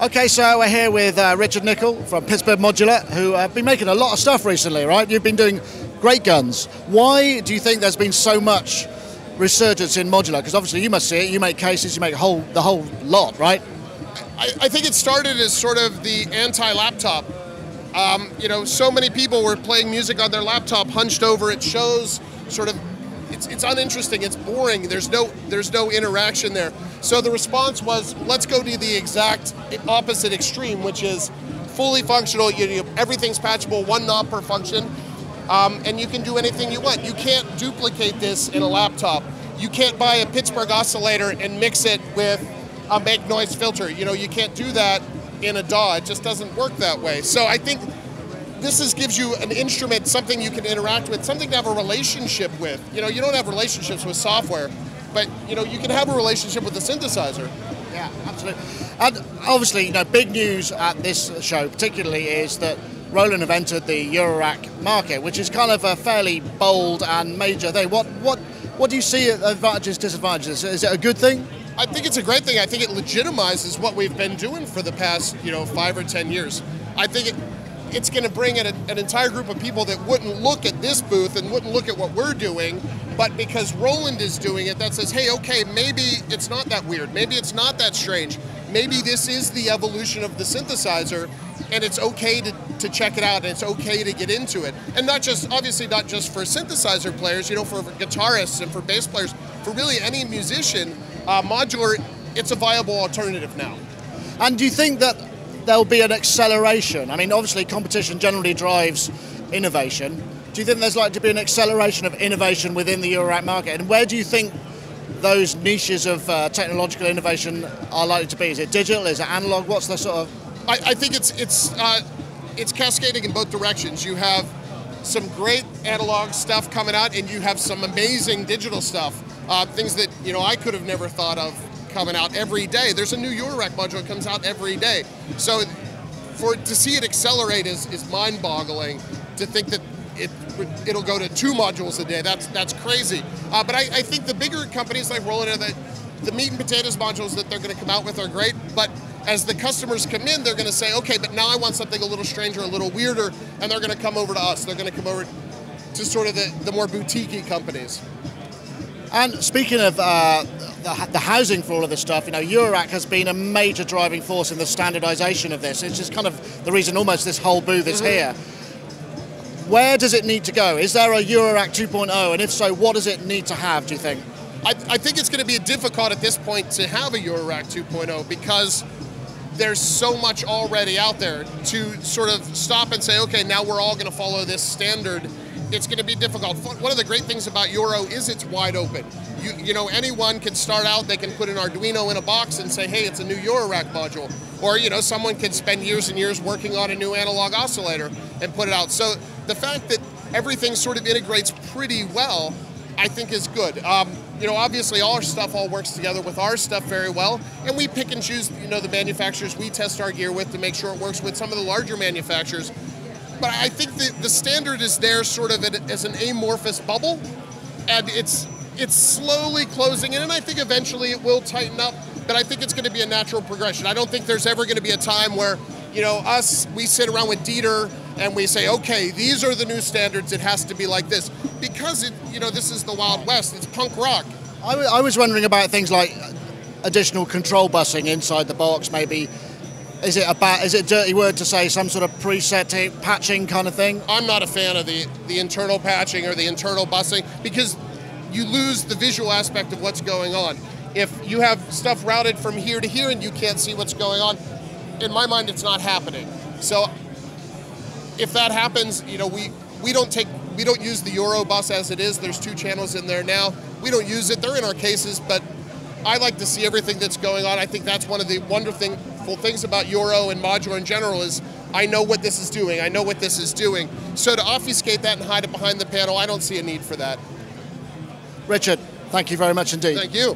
Okay, so we're here with Richard Nicol from Pittsburgh Modular, who have been making a lot of stuff recently, right? You've been doing great guns. Why do you think there's been so much resurgence in modular? Because obviously you must see it, you make cases, you make the whole lot, right? I think it started as sort of the anti-laptop. You know, so many people were playing music on their laptop, hunched over at shows, sort of, it's uninteresting, it's boring, there's no interaction there. So the response was, let's go to the exact opposite extreme, which is fully functional, everything's patchable, one knob per function, and you can do anything you want. You can't duplicate this in a laptop. You can't buy a Pittsburgh oscillator and mix it with a make noise filter. You know, you can't do that in a DAW, it just doesn't work that way. So I think this gives you an instrument, something you can interact with, something to have a relationship with. You know, you don't have relationships with software, but you know, you can have a relationship with the synthesizer. Yeah, absolutely. And obviously, you know, big news at this show particularly is that Roland have entered the Eurorack market, which is kind of a fairly bold and major thing. What do you see as advantages, disadvantages? Is it a good thing? I think it's a great thing. I think it legitimizes what we've been doing for the past, 5 or 10 years. I think it's going to bring in an entire group of people that wouldn't look at this booth and wouldn't look at what we're doing, but because Roland is doing it, that says, hey, okay, maybe it's not that weird. Maybe it's not that strange. Maybe this is the evolution of the synthesizer, and it's okay to check it out, and it's okay to get into it. And obviously not just for synthesizer players, for guitarists and for bass players, for really any musician, modular, it's a viable alternative now. And do you think that there'll be an acceleration? I mean, obviously competition generally drives innovation. Do you think there's likely to be an acceleration of innovation within the Eurorack market? And where do you think those niches of technological innovation are likely to be? Is it digital? Is it analog? What's the sort of... I think it's cascading in both directions. You have some great analog stuff coming out, and you have some amazing digital stuff. Things that I could have never thought of coming out every day. There's a new Eurorack module that comes out every day. So to see it accelerate is mind-boggling. To think that it'll go to 2 modules a day, that's crazy. But I think the bigger companies like Roland, the meat and potatoes modules that they're going to come out with are great, but as the customers come in, they're going to say, okay, but now I want something a little stranger, a little weirder, and they're going to come over to us. They're going to come over to sort of the more boutique-y companies. And speaking of the housing for all of this stuff, Eurorack has been a major driving force in the standardization of this. It's just kind of the reason almost this whole booth is here. Where does it need to go? Is there a Eurorack 2.0? And if so, what does it need to have, do you think? I think it's going to be difficult at this point to have a Eurorack 2.0 because there's so much already out there. To sort of stop and say, okay, now we're all going to follow this standard, it's going to be difficult. One of the great things about Euro is it's wide open. Anyone can start out, they can put an Arduino in a box and say, hey, it's a new Eurorack module. Or, someone can spend years and years working on a new analog oscillator and put it out. So the fact that everything sort of integrates pretty well, I think is good. Obviously all our stuff all works together with our stuff very well, and we pick and choose, the manufacturers we test our gear with to make sure it works with some of the larger manufacturers. But I think the standard is there sort of as an amorphous bubble, and it's slowly closing in, and I think eventually it will tighten up, but I think it's going to be a natural progression. I don't think there's ever going to be a time where, we sit around with Dieter and we say, okay, these are the new standards, it has to be like this. Because, this is the Wild West, it's punk rock. I was wondering about things like additional control busing inside the box, maybe. Is it a dirty word to say some sort of preset patching kind of thing? I'm not a fan of the internal patching or the internal busing because you lose the visual aspect of what's going on. If you have stuff routed from here to here and you can't see what's going on, in my mind it's not happening. So if that happens, we don't use the Euro bus as it is. There's 2 channels in there now. We don't use it. They're in our cases, but I like to see everything that's going on. I think that's one of the wonderful things about Euro and modular in general is I know what this is doing. I know what this is doing. So to obfuscate that and hide it behind the panel, I don't see a need for that. Richard, thank you very much indeed. Thank you.